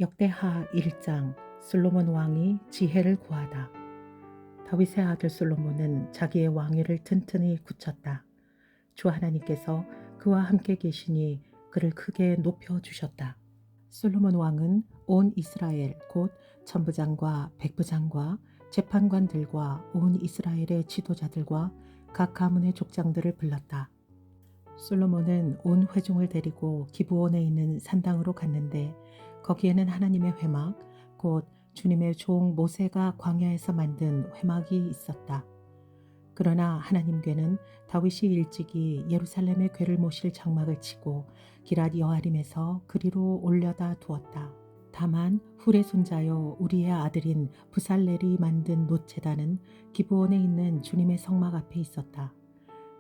역대하 1장 솔로몬 왕이 지혜를 구하다. 다윗의 아들 솔로몬은 자기의 왕위를 튼튼히 굳혔다. 주 하나님께서 그와 함께 계시니 그를 크게 높여주셨다. 솔로몬 왕은 온 이스라엘 곧 천부장과 백부장과 재판관들과 온 이스라엘의 지도자들과 각 가문의 족장들을 불렀다. 솔로몬은 온 회중을 데리고 기브온에 있는 산당으로 갔는데 거기에는 하나님의 회막 곧 주님의 종 모세가 광야에서 만든 회막이 있었다. 그러나 하나님 궤는 다윗이 일찍이 예루살렘의 궤를 모실 장막을 치고 기럇 여아림에서 그리로 올려다 두었다. 다만 훌의 손자요 우리의 아들인 부살렐이 만든 놋제단은 기브온에 있는 주님의 성막 앞에 있었다.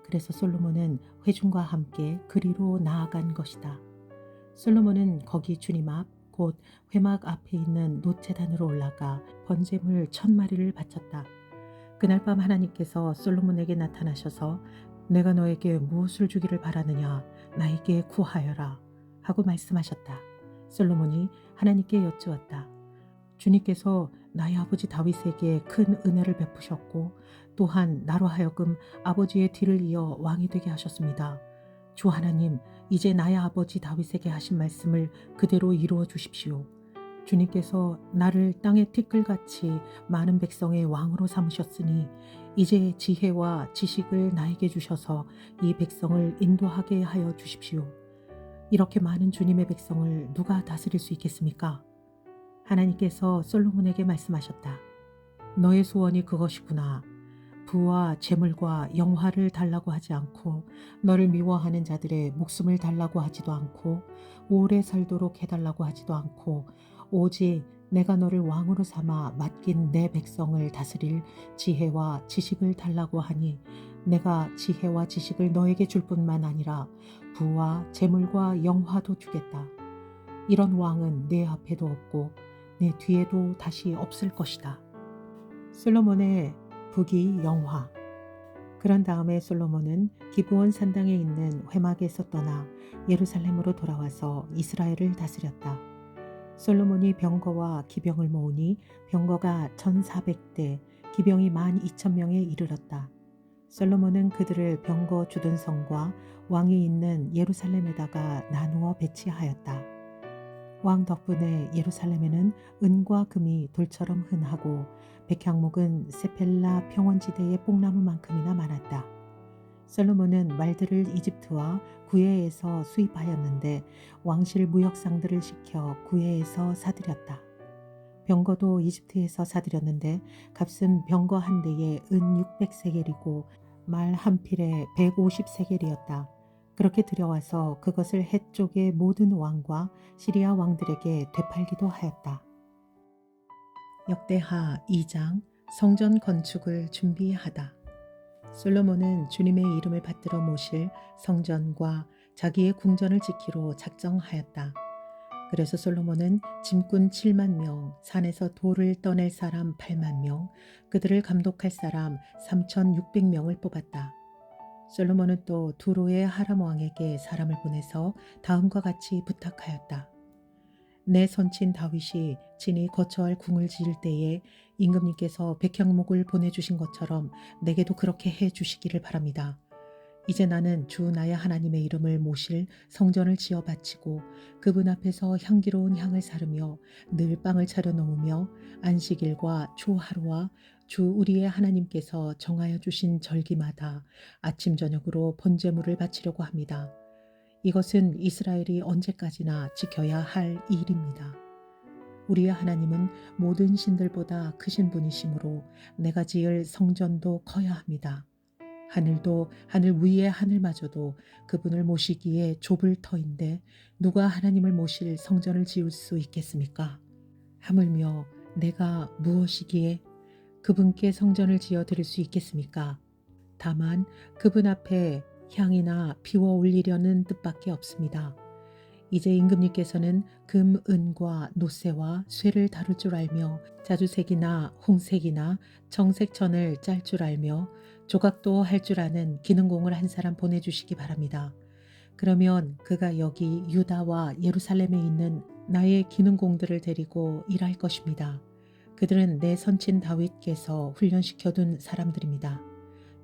그래서 솔로몬은 회중과 함께 그리로 나아간 것이다. 솔로몬은 거기 주님 앞 곧 회막 앞에 있는 놋제단으로 올라가 번제물 1000마리를 바쳤다. 그날 밤 하나님께서 솔로몬에게 나타나셔서 내가 너에게 무엇을 주기를 바라느냐 나에게 구하여라 하고 말씀하셨다. 솔로몬이 하나님께 여쭈었다. 주님께서 나의 아버지 다윗에게 큰 은혜를 베푸셨고 또한 나로 하여금 아버지의 뒤를 이어 왕이 되게 하셨습니다. 주 하나님, 이제 나의 아버지 다윗에게 하신 말씀을 그대로 이루어 주십시오. 주님께서 나를 땅의 티끌같이 많은 백성의 왕으로 삼으셨으니 이제 지혜와 지식을 나에게 주셔서 이 백성을 인도하게 하여 주십시오. 이렇게 많은 주님의 백성을 누가 다스릴 수 있겠습니까? 하나님께서 솔로몬에게 말씀하셨다. 너의 소원이 그것이구나. 부와 재물과 영화를 달라고 하지 않고 너를 미워하는 자들의 목숨을 달라고 하지도 않고 오래 살도록 해달라고 하지도 않고 오직 내가 너를 왕으로 삼아 맡긴 내 백성을 다스릴 지혜와 지식을 달라고 하니 내가 지혜와 지식을 너에게 줄 뿐만 아니라 부와 재물과 영화도 주겠다. 이런 왕은 내 앞에도 없고 내 뒤에도 다시 없을 것이다. 솔로몬의 부귀 영화. 그런 다음에 솔로몬은 기브온 산당에 있는 회막에서 떠나 예루살렘으로 돌아와서 이스라엘을 다스렸다. 솔로몬이 병거와 기병을 모으니 병거가 1400대, 기병이 12,000명에 이르렀다. 솔로몬은 그들을 병거 주둔 성과 왕이 있는 예루살렘에다가 나누어 배치하였다. 왕 덕분에 예루살렘에는 은과 금이 돌처럼 흔하고 백향목은 세펠라 평원지대의 뽕나무만큼이나 많았다. 솔로몬은 말들을 이집트와 구해에서 수입하였는데 왕실 무역상들을 시켜 구해에서 사들였다. 병거도 이집트에서 사들였는데 값은 병거 한 대에 은 600세겔이고 말 한 필에 150세겔이었다. 그렇게 들여와서 그것을 헷 쪽의 모든 왕과 시리아 왕들에게 되팔기도 하였다. 역대하 2장 성전 건축을 준비하다. 솔로몬은 주님의 이름을 받들어 모실 성전과 자기의 궁전을 지키로 작정하였다. 그래서 솔로몬은 짐꾼 7만 명, 산에서 돌을 떠낼 사람 8만 명, 그들을 감독할 사람 3,600명을 뽑았다. 솔로몬은 또 두로의 하람 왕에게 사람을 보내서 다음과 같이 부탁하였다. 내 선친 다윗이 친히 거처할 궁을 지을 때에 임금님께서 백향목을 보내주신 것처럼 내게도 그렇게 해 주시기를 바랍니다. 이제 나는 주 나의 하나님의 이름을 모실 성전을 지어 바치고 그분 앞에서 향기로운 향을 사르며 늘 빵을 차려 놓으며 안식일과 주 하루와 주 우리의 하나님께서 정하여 주신 절기마다 아침 저녁으로 번제물을 바치려고 합니다. 이것은 이스라엘이 언제까지나 지켜야 할 일입니다. 우리의 하나님은 모든 신들보다 크신 분이시므로 내가 지을 성전도 커야 합니다. 하늘도 하늘 위의 하늘마저도 그분을 모시기에 좁을 터인데 누가 하나님을 모실 성전을 지을 수 있겠습니까? 하물며 내가 무엇이기에 그분께 성전을 지어 드릴 수 있겠습니까? 다만 그분 앞에 향이나 피워 올리려는 뜻밖에 없습니다. 이제 임금님께서는 금, 은과 노쇠와 쇠를 다룰 줄 알며 자주색이나 홍색이나 정색천을 짤 줄 알며 조각도 할 줄 아는 기능공을 한 사람 보내주시기 바랍니다. 그러면 그가 여기 유다와 예루살렘에 있는 나의 기능공들을 데리고 일할 것입니다. 그들은 내 선친 다윗께서 훈련시켜둔 사람들입니다.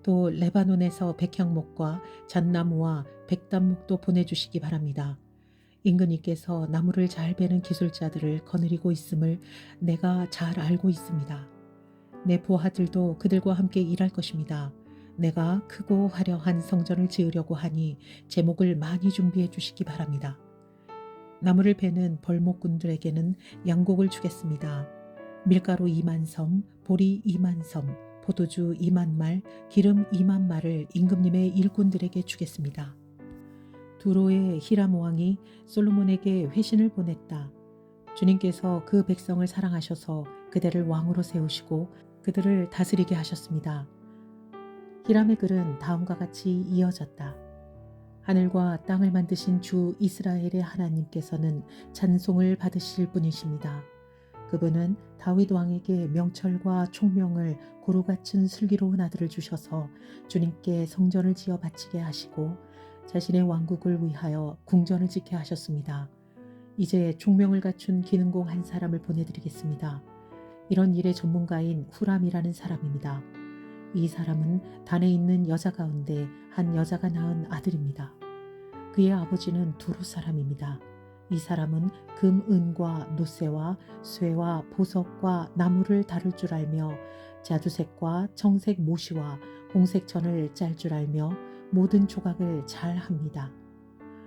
또 레바논에서 백향목과 잣나무와 백단목도 보내주시기 바랍니다. 임금님께서 나무를 잘 베는 기술자들을 거느리고 있음을 내가 잘 알고 있습니다. 내 부하들도 그들과 함께 일할 것입니다. 내가 크고 화려한 성전을 지으려고 하니 제목을 많이 준비해 주시기 바랍니다. 나무를 베는 벌목꾼들에게는 양곡을 주겠습니다. 밀가루 2만 섬, 보리 2만 섬, 포도주 2만 말, 기름 2만 말을 임금님의 일꾼들에게 주겠습니다. 두로의 히람 왕이 솔로몬에게 회신을 보냈다. 주님께서 그 백성을 사랑하셔서 그들을 왕으로 세우시고 그들을 다스리게 하셨습니다. 히람의 글은 다음과 같이 이어졌다. 하늘과 땅을 만드신 주 이스라엘의 하나님께서는 찬송을 받으실 분이십니다. 그분은 다윗 왕에게 명철과 총명을 고루 갖춘 슬기로운 아들을 주셔서 주님께 성전을 지어 바치게 하시고 자신의 왕국을 위하여 궁전을 짓게 하셨습니다. 이제 총명을 갖춘 기능공 한 사람을 보내드리겠습니다. 이런 일의 전문가인 후람이라는 사람입니다. 이 사람은 단에 있는 여자 가운데 한 여자가 낳은 아들입니다. 그의 아버지는 두루 사람입니다. 이 사람은 금, 은과 노쇠와 쇠와 보석과 나무를 다룰 줄 알며 자두색과 청색 모시와 홍색 천을 짤 줄 알며 모든 조각을 잘 합니다.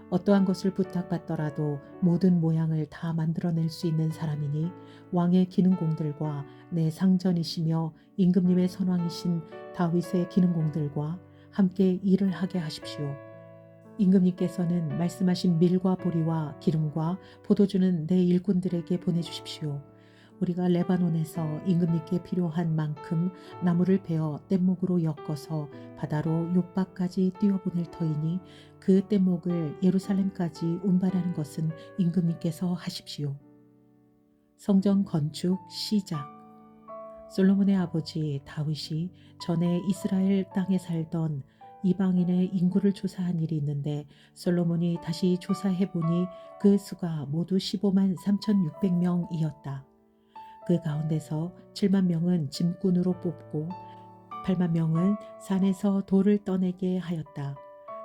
어떠한 것을 부탁받더라도 모든 모양을 다 만들어낼 수 있는 사람이니 왕의 기능공들과 내 상전이시며 임금님의 선왕이신 다윗의 기능공들과 함께 일을 하게 하십시오. 임금님께서는 말씀하신 밀과 보리와 기름과 포도주는 내 일꾼들에게 보내주십시오. 우리가 레바논에서 임금님께 필요한 만큼 나무를 베어 뗏목으로 엮어서 바다로 욥바까지 띄워보낼 터이니 그 뗏목을 예루살렘까지 운반하는 것은 임금님께서 하십시오. 성전 건축 시작. 솔로몬의 아버지 다윗이 전에 이스라엘 땅에 살던 이방인의 인구를 조사한 일이 있는데 솔로몬이 다시 조사해보니 그 수가 모두 15만 3,600명이었다. 그 가운데서 7만 명은 짐꾼으로 뽑고 8만 명은 산에서 돌을 떠내게 하였다.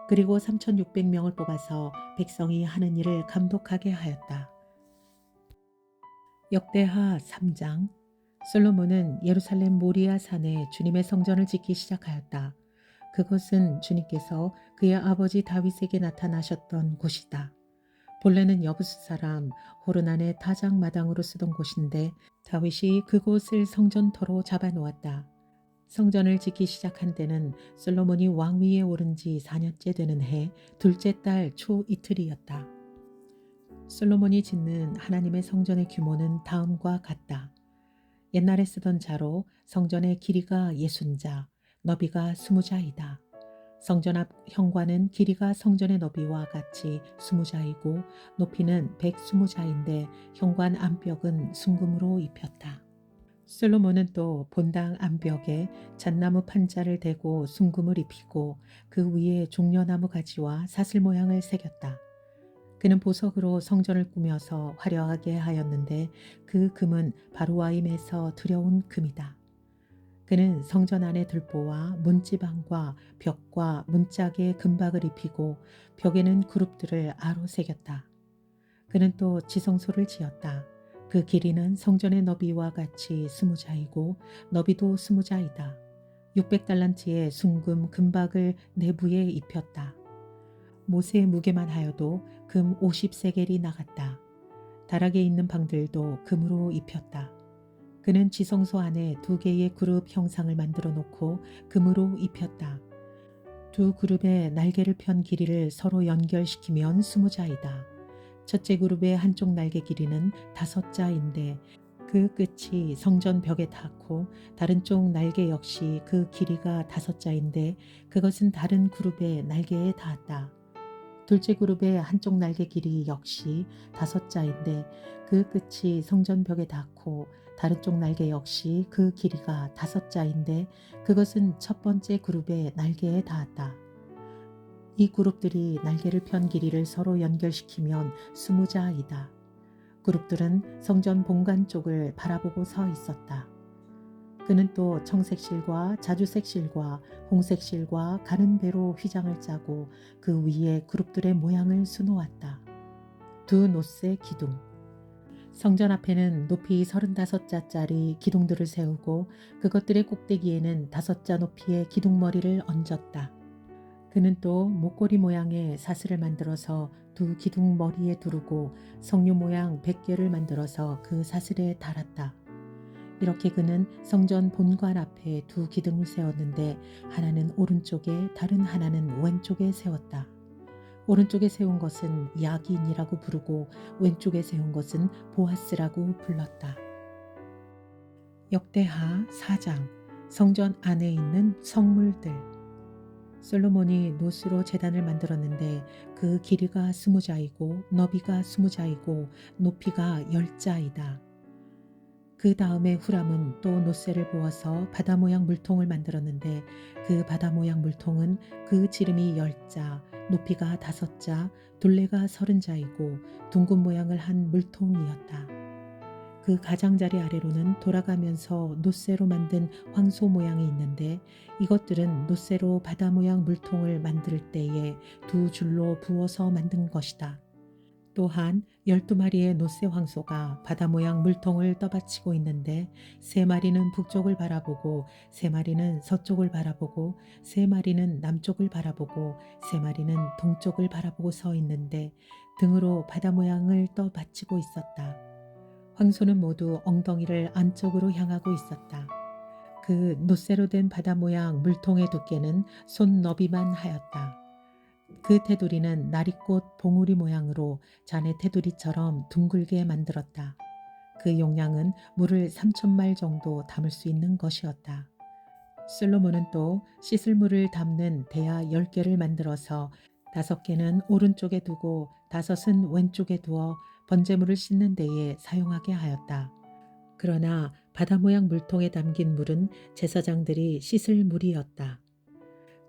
그리고 3,600명을 뽑아서 백성이 하는 일을 감독하게 하였다. 역대하 3장. 솔로몬은 예루살렘 모리아 산에 주님의 성전을 짓기 시작하였다. 그것은 주님께서 그의 아버지 다윗에게 나타나셨던 곳이다. 본래는 여부스 사람 호르난의 타작마당으로 쓰던 곳인데 다윗이 그곳을 성전터로 잡아놓았다. 성전을 짓기 시작한 때는 솔로몬이 왕위에 오른 지 4년째 되는 해 둘째 달 초 이틀이었다. 솔로몬이 짓는 하나님의 성전의 규모는 다음과 같다. 옛날에 쓰던 자로 성전의 길이가 60자, 너비가 20자이다. 성전 앞 현관은 길이가 성전의 너비와 같이 20자이고 높이는 120자인데 현관 안벽은 순금으로 입혔다. 솔로몬은 또 본당 안벽에 잣나무 판자를 대고 순금을 입히고 그 위에 종려나무 가지와 사슬 모양을 새겼다. 그는 보석으로 성전을 꾸며서 화려하게 하였는데 그 금은 바로와임에서 들여온 금이다. 그는 성전 안의 들보와 문지방과 벽과 문짝에 금박을 입히고 벽에는 그룹들을 아로 새겼다. 그는 또 지성소를 지었다. 그 길이는 성전의 너비와 같이 20자이고 너비도 20자이다. 600달란트의 순금 금박을 내부에 입혔다. 모세의 무게만 하여도 금 50세겔이 나갔다. 다락에 있는 방들도 금으로 입혔다. 그는 지성소 안에 2개의 그룹 형상을 만들어 놓고 금으로 입혔다. 2 그룹의 날개를 편 길이를 서로 연결시키면 20자이다. 첫째 그룹의 한쪽 날개 길이는 5자인데 그 끝이 성전 벽에 닿고 다른 쪽 날개 역시 그 길이가 5자인데 그것은 다른 그룹의 날개에 닿았다. 둘째 그룹의 한쪽 날개 길이 역시 5자인데 그 끝이 성전 벽에 닿고 다른 쪽 날개 역시 그 길이가 5자인데 그것은 첫 번째 그룹의 날개에 닿았다. 이 그룹들이 날개를 편 길이를 서로 연결시키면 20자이다. 그룹들은 성전 본관 쪽을 바라보고 서 있었다. 그는 또 청색실과 자주색실과 홍색실과 가는 배로 휘장을 짜고 그 위에 그룹들의 모양을 수놓았다. 두 노새 기둥. 성전 앞에는 높이 35자짜리 기둥들을 세우고 그것들의 꼭대기에는 5자 높이의 기둥머리를 얹었다. 그는 또 목걸이 모양의 사슬을 만들어서 두 기둥 머리에 두르고 석류 모양 100개를 만들어서 그 사슬에 달았다. 이렇게 그는 성전 본관 앞에 두 기둥을 세웠는데 하나는 오른쪽에 다른 하나는 왼쪽에 세웠다. 오른쪽에 세운 것은 야긴이라고 부르고 왼쪽에 세운 것은 보아스라고 불렀다. 역대하 4장. 성전 안에 있는 성물들. 솔로몬이 노스로 제단을 만들었는데 그 길이가 20자이고 너비가 20자이고 높이가 10자이다. 그 다음에 후람은 또 노새를 부어서 바다 모양 물통을 만들었는데 그 바다 모양 물통은 그 지름이 10자, 높이가 5자, 둘레가 30자이고 둥근 모양을 한 물통이었다. 그 가장자리 아래로는 돌아가면서 노새로 만든 황소 모양이 있는데 이것들은 노새로 바다 모양 물통을 만들 때에 두 줄로 부어서 만든 것이다. 또한 12마리의 노새 황소가 바다 모양 물통을 떠받치고 있는데 3마리는 북쪽을 바라보고 3마리는 서쪽을 바라보고 3마리는 남쪽을 바라보고 3마리는 동쪽을 바라보고 서 있는데 등으로 바다 모양을 떠받치고 있었다. 황소는 모두 엉덩이를 안쪽으로 향하고 있었다. 그 노새로 된 바다 모양 물통의 두께는 손 너비만 하였다. 그 테두리는 나리꽃 봉우리 모양으로 자네 테두리처럼 둥글게 만들었다. 그 용량은 물을 3,000말 정도 담을 수 있는 것이었다. 솔로몬은 또 씻을 물을 담는 대야 10개를 만들어서 5개는 오른쪽에 두고 5은 왼쪽에 두어 번제물을 씻는 데에 사용하게 하였다. 그러나 바다 모양 물통에 담긴 물은 제사장들이 씻을 물이었다.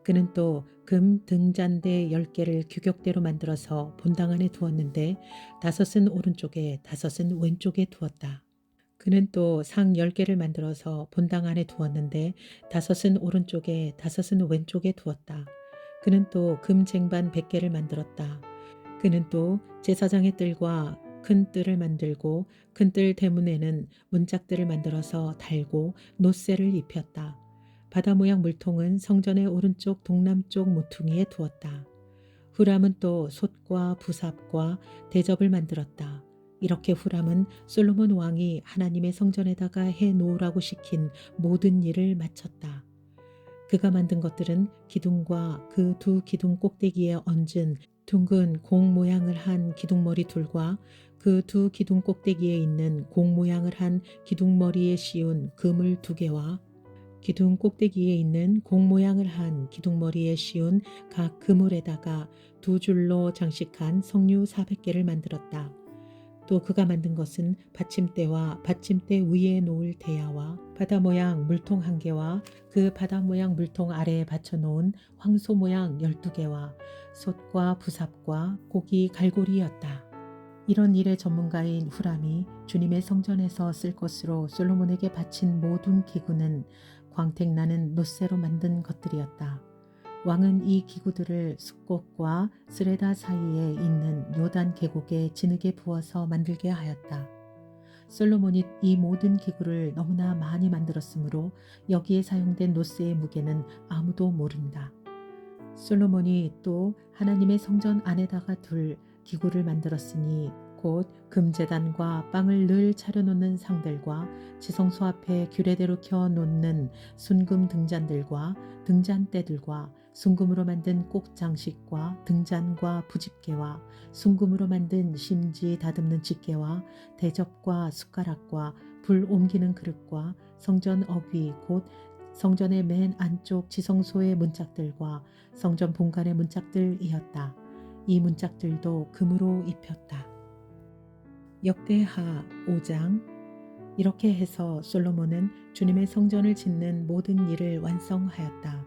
그는 또 금 등잔대 10개를 규격대로 만들어서 본당 안에 두었는데 5은 오른쪽에 5은 왼쪽에 두었다. 그는 또 상 10개를 만들어서 본당 안에 두었는데 5은 오른쪽에 5은 왼쪽에 두었다. 그는 또 금 쟁반 100개를 만들었다. 그는 또 제사장의 뜰과 큰 뜰을 만들고 큰 뜰 대문에는 문짝들을 만들어서 달고 노새를 입혔다. 바다 모양 물통은 성전의 오른쪽 동남쪽 모퉁이에 두었다. 후람은 또 솥과 부삽과 대접을 만들었다. 이렇게 후람은 솔로몬 왕이 하나님의 성전에다가 해 놓으라고 시킨 모든 일을 마쳤다. 그가 만든 것들은 기둥과 그 두 기둥 꼭대기에 얹은 둥근 공 모양을 한 기둥머리 둘과 그 두 기둥 꼭대기에 있는 공 모양을 한 기둥머리에 씌운 그물 2개와 기둥 꼭대기에 있는 공 모양을 한 기둥머리에 씌운 각 그물에다가 2줄로 장식한 석류 400개를 만들었다. 또 그가 만든 것은 받침대와 받침대 위에 놓을 대야와 바다 모양 물통 1개와 그 바다 모양 물통 아래에 받쳐놓은 황소 모양 12개와 솥과 부삽과 고기 갈고리였다. 이런 일의 전문가인 후람이 주님의 성전에서 쓸 것으로 솔로몬에게 바친 모든 기구는 광택나는 노새로 만든 것들이었다. 왕은 이 기구들을 숫꽃과 스레다 사이에 있는 요단 계곡에 진흙에 부어서 만들게 하였다. 솔로몬이 이 모든 기구를 너무나 많이 만들었으므로 여기에 사용된 노새의 무게는 아무도 모른다. 솔로몬이 또 하나님의 성전 안에다가 둘 기구를 만들었으니 곧 금제단과 빵을 늘 차려놓는 상들과 지성소 앞에 규례대로 켜놓는 순금 등잔들과 등잔대들과 순금으로 만든 꼭 장식과 등잔과 부집개와 순금으로 만든 심지 다듬는 집게와 대접과 숟가락과 불 옮기는 그릇과 성전 어귀 곧 성전의 맨 안쪽 지성소의 문짝들과 성전 본관의 문짝들이었다. 이 문짝들도 금으로 입혔다. 역대하 5장. 이렇게 해서 솔로몬은 주님의 성전을 짓는 모든 일을 완성하였다.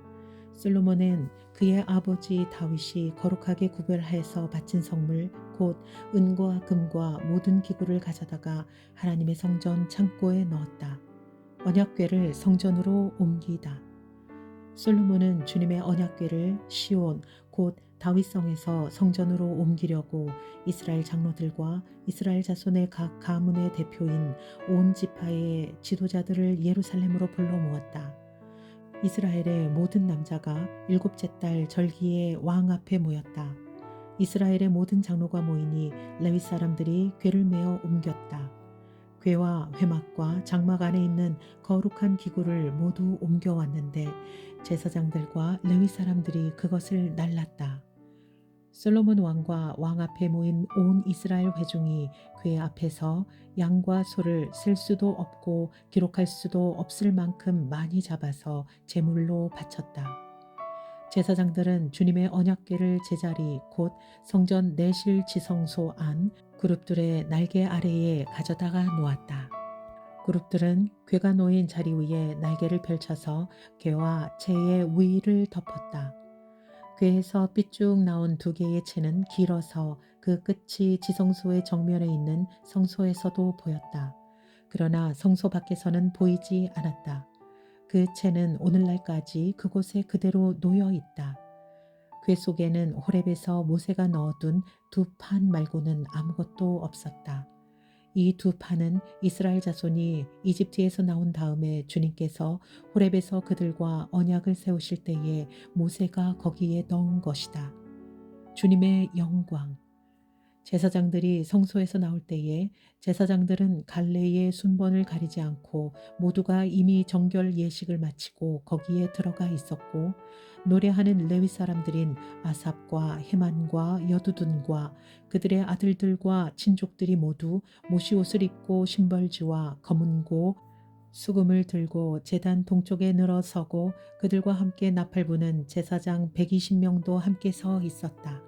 솔로몬은 그의 아버지 다윗이 거룩하게 구별하여서 바친 성물 곧 은과 금과 모든 기구를 가져다가 하나님의 성전 창고에 넣었다. 언약궤를 성전으로 옮기다. 솔로몬은 주님의 언약궤를 시온 곧 다윗성에서 성전으로 옮기려고 이스라엘 장로들과 이스라엘 자손의 각 가문의 대표인 온 지파의 지도자들을 예루살렘으로 불러 모았다. 이스라엘의 모든 남자가 일곱째 달 절기에 왕 앞에 모였다. 이스라엘의 모든 장로가 모이니 레위 사람들이 궤를 메어 옮겼다. 궤와 회막과 장막 안에 있는 거룩한 기구를 모두 옮겨왔는데 제사장들과 레위 사람들이 그것을 날랐다. 솔로몬 왕과 왕 앞에 모인 온 이스라엘 회중이 궤 앞에서 양과 소를 셀 수도 없고 기록할 수도 없을 만큼 많이 잡아서 제물로 바쳤다. 제사장들은 주님의 언약궤를 제자리 곧 성전 내실 지성소 안 그룹들의 날개 아래에 가져다가 놓았다. 그룹들은 궤가 놓인 자리 위에 날개를 펼쳐서 궤와 채의 위를 덮었다. 궤에서 삐쭉 나온 두 개의 채는 길어서 그 끝이 지성소의 정면에 있는 성소에서도 보였다. 그러나 성소 밖에서는 보이지 않았다. 그 채는 오늘날까지 그곳에 그대로 놓여 있다. 궤 속에는 호렙에서 모세가 넣어둔 두 판 말고는 아무것도 없었다. 이 두 판은 이스라엘 자손이 이집트에서 나온 다음에 주님께서 호렙에서 그들과 언약을 세우실 때에 모세가 거기에 넣은 것이다. 주님의 영광. 제사장들이 성소에서 나올 때에 제사장들은 갈래의 순번을 가리지 않고 모두가 이미 정결 예식을 마치고 거기에 들어가 있었고 노래하는 레위 사람들인 아삽과 헤만과 여두둔과 그들의 아들들과 친족들이 모두 모시옷을 입고 신벌지와 검은고 수금을 들고 제단 동쪽에 늘어서고 그들과 함께 나팔 부는 제사장 120명도 함께 서 있었다.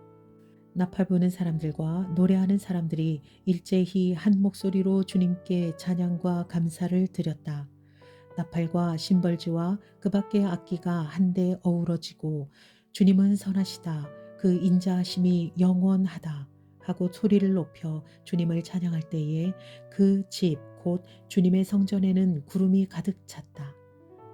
나팔 부는 사람들과 노래하는 사람들이 일제히 한 목소리로 주님께 찬양과 감사를 드렸다. 나팔과 심벌지와 그 밖의 악기가 한데 어우러지고 주님은 선하시다. 그 인자하심이 영원하다. 하고 소리를 높여 주님을 찬양할 때에 그 집 곧 주님의 성전에는 구름이 가득 찼다.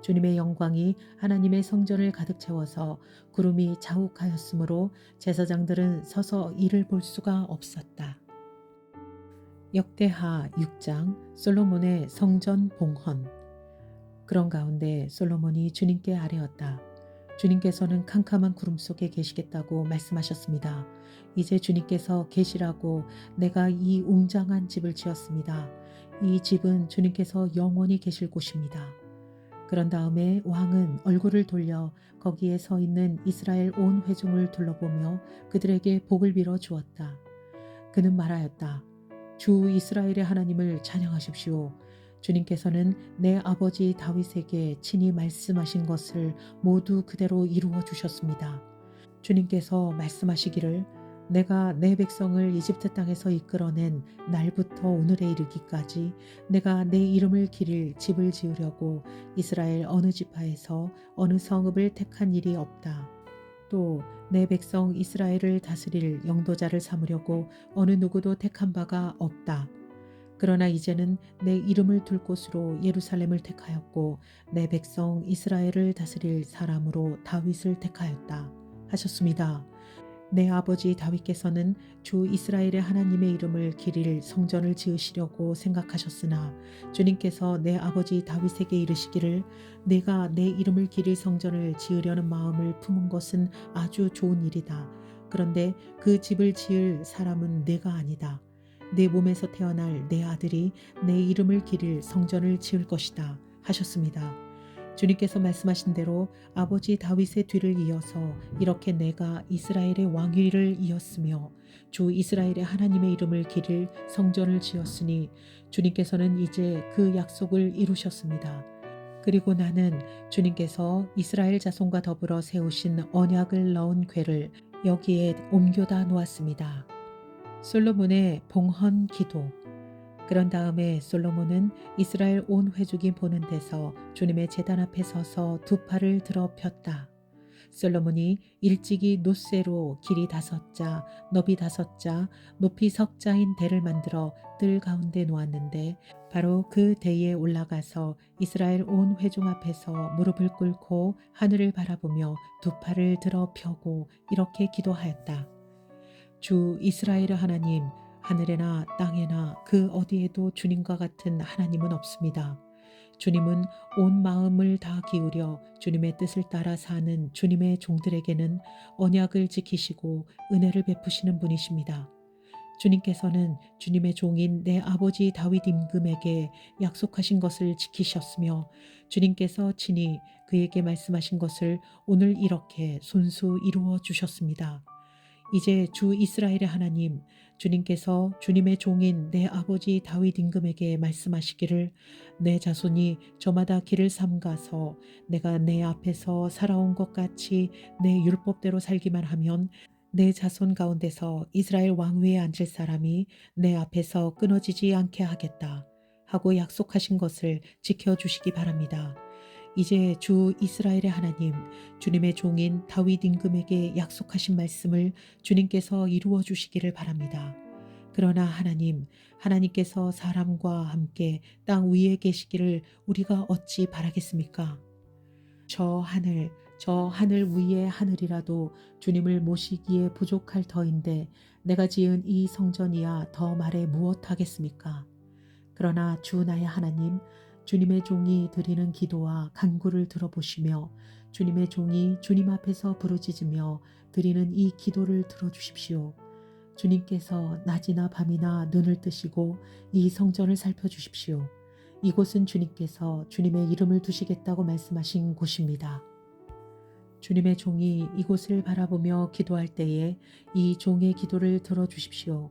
주님의 영광이 하나님의 성전을 가득 채워서 구름이 자욱하였으므로 제사장들은 서서 이를 볼 수가 없었다. 역대하 6장 솔로몬의 성전 봉헌. 그런 가운데 솔로몬이 주님께 아뢰었다. 주님께서는 캄캄한 구름 속에 계시겠다고 말씀하셨습니다. 이제 주님께서 계시라고 내가 이 웅장한 집을 지었습니다. 이 집은 주님께서 영원히 계실 곳입니다. 그런 다음에 왕은 얼굴을 돌려 거기에 서 있는 이스라엘 온 회중을 둘러보며 그들에게 복을 빌어 주었다. 그는 말하였다. 주 이스라엘의 하나님을 찬양하십시오. 주님께서는 내 아버지 다윗에게 친히 말씀하신 것을 모두 그대로 이루어 주셨습니다. 주님께서 말씀하시기를 내가 내 백성을 이집트 땅에서 이끌어낸 날부터 오늘에 이르기까지 내가 내 이름을 기릴 집을 지으려고 이스라엘 어느 지파에서 어느 성읍을 택한 일이 없다. 또 내 백성 이스라엘을 다스릴 영도자를 삼으려고 어느 누구도 택한 바가 없다. 그러나 이제는 내 이름을 둘 곳으로 예루살렘을 택하였고 내 백성 이스라엘을 다스릴 사람으로 다윗을 택하였다. 하셨습니다. 내 아버지 다윗께서는 주 이스라엘의 하나님의 이름을 기릴 성전을 지으시려고 생각하셨으나 주님께서 내 아버지 다윗에게 이르시기를 내가 내 이름을 기릴 성전을 지으려는 마음을 품은 것은 아주 좋은 일이다. 그런데 그 집을 지을 사람은 내가 아니다. 내 몸에서 태어날 내 아들이 내 이름을 기릴 성전을 지을 것이다. 하셨습니다. 주님께서 말씀하신 대로 아버지 다윗의 뒤를 이어서 이렇게 내가 이스라엘의 왕위를 이었으며 주 이스라엘의 하나님의 이름을 기릴 성전을 지었으니 주님께서는 이제 그 약속을 이루셨습니다. 그리고 나는 주님께서 이스라엘 자손과 더불어 세우신 언약을 넣은 궤를 여기에 옮겨다 놓았습니다. 솔로몬의 봉헌 기도. 그런 다음에 솔로몬은 이스라엘 온 회중이 보는 데서 주님의 제단 앞에 서서 두 팔을 들어 폈다. 솔로몬이 일찍이 놋쇠로 길이 5자, 너비 5자, 높이 석 자인 대를 만들어 뜰 가운데 놓았는데 바로 그 대에 올라가서 이스라엘 온 회중 앞에서 무릎을 꿇고 하늘을 바라보며 두 팔을 들어 펴고 이렇게 기도하였다. 주 이스라엘의 하나님, 하늘에나 땅에나 그 어디에도 주님과 같은 하나님은 없습니다. 주님은 온 마음을 다 기울여 주님의 뜻을 따라 사는 주님의 종들에게는 언약을 지키시고 은혜를 베푸시는 분이십니다. 주님께서는 주님의 종인 내 아버지 다윗 임금에게 약속하신 것을 지키셨으며 주님께서 친히 그에게 말씀하신 것을 오늘 이렇게 손수 이루어 주셨습니다. 이제 주 이스라엘의 하나님, 주님께서 주님의 종인 내 아버지 다윗 임금에게 말씀하시기를 내 자손이 저마다 길을 삼가서 내가 내 앞에서 살아온 것 같이 내 율법대로 살기만 하면 내 자손 가운데서 이스라엘 왕위에 앉을 사람이 내 앞에서 끊어지지 않게 하겠다 하고 약속하신 것을 지켜주시기 바랍니다. 이제 주 이스라엘의 하나님, 주님의 종인 다윗 임금에게 약속하신 말씀을 주님께서 이루어 주시기를 바랍니다. 그러나 하나님, 하나님께서 사람과 함께 땅 위에 계시기를 우리가 어찌 바라겠습니까? 저 하늘 위의 하늘이라도 주님을 모시기에 부족할 터인데 내가 지은 이 성전이야 더 말해 무엇하겠습니까? 그러나 주 나의 하나님, 주님의 종이 드리는 기도와 간구를 들어보시며 주님의 종이 주님 앞에서 부르짖으며 드리는 이 기도를 들어주십시오. 주님께서 낮이나 밤이나 눈을 뜨시고 이 성전을 살펴주십시오. 이곳은 주님께서 주님의 이름을 두시겠다고 말씀하신 곳입니다. 주님의 종이 이곳을 바라보며 기도할 때에 이 종의 기도를 들어주십시오.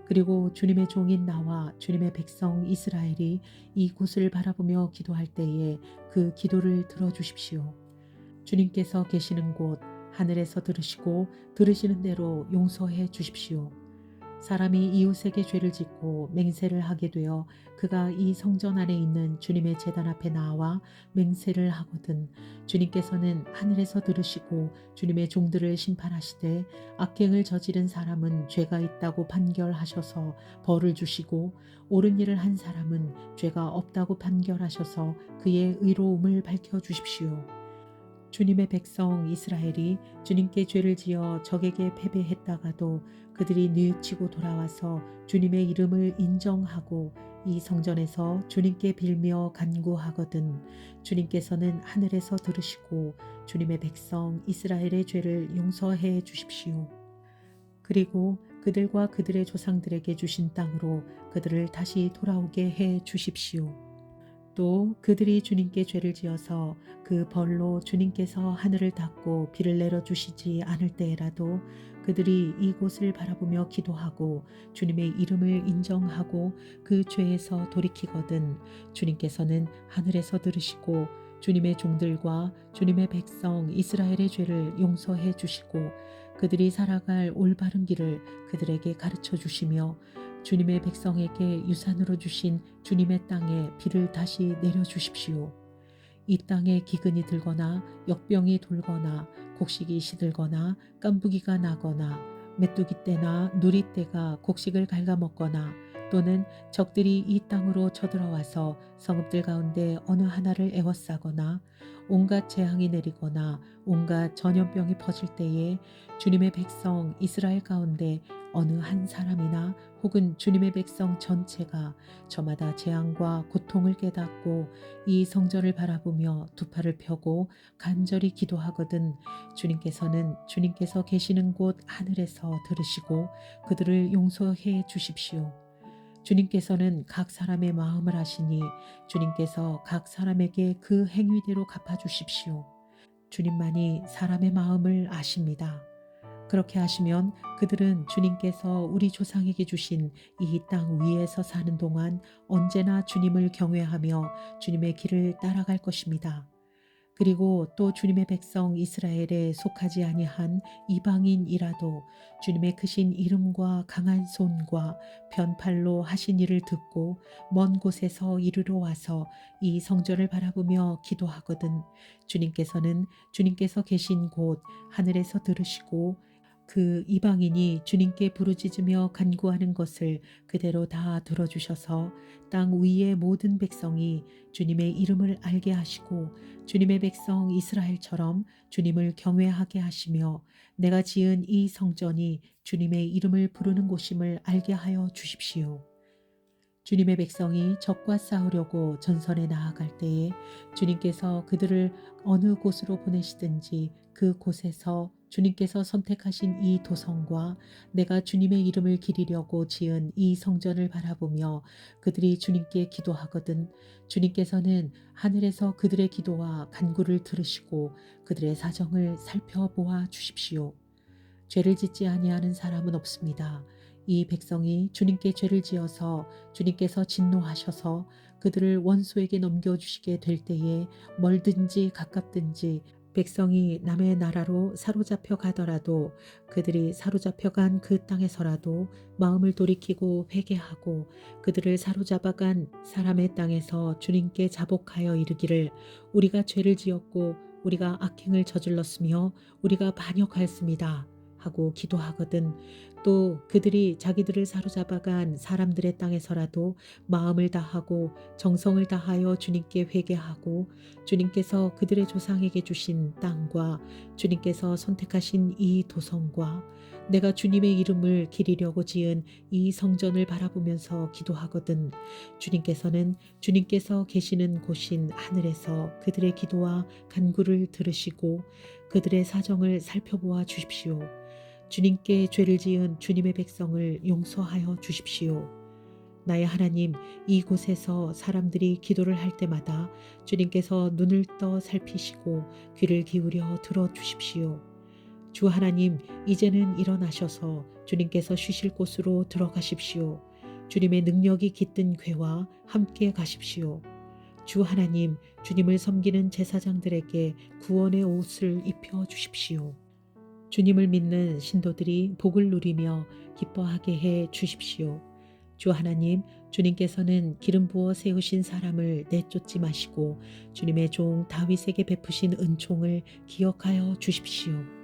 그리고 주님의 종인 나와 주님의 백성 이스라엘이 이곳을 바라보며 기도할 때에 그 기도를 들어주십시오. 주님께서 계시는 곳 하늘에서 들으시고 들으시는 대로 용서해 주십시오. 사람이 이웃에게 죄를 짓고 맹세를 하게 되어 그가 이 성전 안에 있는 주님의 제단 앞에 나와 맹세를 하거든 주님께서는 하늘에서 들으시고 주님의 종들을 심판하시되 악행을 저지른 사람은 죄가 있다고 판결하셔서 벌을 주시고 옳은 일을 한 사람은 죄가 없다고 판결하셔서 그의 의로움을 밝혀주십시오. 주님의 백성 이스라엘이 주님께 죄를 지어 적에게 패배했다가도 그들이 뉘우치고 돌아와서 주님의 이름을 인정하고 이 성전에서 주님께 빌며 간구하거든 주님께서는 하늘에서 들으시고 주님의 백성 이스라엘의 죄를 용서해 주십시오. 그리고 그들과 그들의 조상들에게 주신 땅으로 그들을 다시 돌아오게 해 주십시오. 또 그들이 주님께 죄를 지어서 그 벌로 주님께서 하늘을 닫고 비를 내려주시지 않을 때에라도 그들이 이곳을 바라보며 기도하고 주님의 이름을 인정하고 그 죄에서 돌이키거든 주님께서는 하늘에서 들으시고 주님의 종들과 주님의 백성 이스라엘의 죄를 용서해 주시고 그들이 살아갈 올바른 길을 그들에게 가르쳐 주시며 주님의 백성에게 유산으로 주신 주님의 땅에 비를 다시 내려주십시오. 이 땅에 기근이 들거나 역병이 돌거나 곡식이 시들거나 깐부기가 나거나 메뚜기 떼나 누리 떼가 곡식을 갉아먹거나 또는 적들이 이 땅으로 쳐들어와서 성읍들 가운데 어느 하나를 애워싸거나 온갖 재앙이 내리거나 온갖 전염병이 퍼질 때에 주님의 백성 이스라엘 가운데 어느 한 사람이나 혹은 주님의 백성 전체가 저마다 재앙과 고통을 깨닫고 이 성전을 바라보며 두 팔을 펴고 간절히 기도하거든 주님께서는 주님께서 계시는 곳 하늘에서 들으시고 그들을 용서해 주십시오. 주님께서는 각 사람의 마음을 아시니 주님께서 각 사람에게 그 행위대로 갚아주십시오. 주님만이 사람의 마음을 아십니다. 그렇게 하시면 그들은 주님께서 우리 조상에게 주신 이 땅 위에서 사는 동안 언제나 주님을 경외하며 주님의 길을 따라갈 것입니다. 그리고 또 주님의 백성 이스라엘에 속하지 아니한 이방인이라도 주님의 크신 이름과 강한 손과 변팔로 하신 일을 듣고 먼 곳에서 이르러 와서 이 성전을 바라보며 기도하거든 주님께서는 주님께서 계신 곳 하늘에서 들으시고 그 이방인이 주님께 부르짖으며 간구하는 것을 그대로 다 들어주셔서 땅 위의 모든 백성이 주님의 이름을 알게 하시고 주님의 백성 이스라엘처럼 주님을 경외하게 하시며 내가 지은 이 성전이 주님의 이름을 부르는 곳임을 알게 하여 주십시오. 주님의 백성이 적과 싸우려고 전선에 나아갈 때에 주님께서 그들을 어느 곳으로 보내시든지 그 곳에서 주님께서 선택하신 이 도성과 내가 주님의 이름을 기리려고 지은 이 성전을 바라보며 그들이 주님께 기도하거든 주님께서는 하늘에서 그들의 기도와 간구를 들으시고 그들의 사정을 살펴보아 주십시오. 죄를 짓지 아니하는 사람은 없습니다. 이 백성이 주님께 죄를 지어서 주님께서 진노하셔서 그들을 원수에게 넘겨주시게 될 때에 멀든지 가깝든지 백성이 남의 나라로 사로잡혀 가더라도 그들이 사로잡혀간 그 땅에서라도 마음을 돌이키고 회개하고 그들을 사로잡아간 사람의 땅에서 주님께 자복하여 이르기를 우리가 죄를 지었고 우리가 악행을 저질렀으며 우리가 반역하였습니다. 하고 기도하거든 또 그들이 자기들을 사로잡아간 사람들의 땅에서라도 마음을 다하고 정성을 다하여 주님께 회개하고 주님께서 그들의 조상에게 주신 땅과 주님께서 선택하신 이 도성과 내가 주님의 이름을 기리려고 지은 이 성전을 바라보면서 기도하거든 주님께서는 주님께서 계시는 곳인 하늘에서 그들의 기도와 간구를 들으시고 그들의 사정을 살펴보아 주십시오. 주님께 죄를 지은 주님의 백성을 용서하여 주십시오. 나의 하나님, 이곳에서 사람들이 기도를 할 때마다 주님께서 눈을 떠 살피시고 귀를 기울여 들어 주십시오. 주 하나님, 이제는 일어나셔서 주님께서 쉬실 곳으로 들어가십시오. 주님의 능력이 깃든 궤와 함께 가십시오. 주 하나님, 주님을 섬기는 제사장들에게 구원의 옷을 입혀 주십시오. 주님을 믿는 신도들이 복을 누리며 기뻐하게 해 주십시오. 주 하나님, 주님께서는 기름 부어 세우신 사람을 내쫓지 마시고 주님의 종 다윗에게 베푸신 은총을 기억하여 주십시오.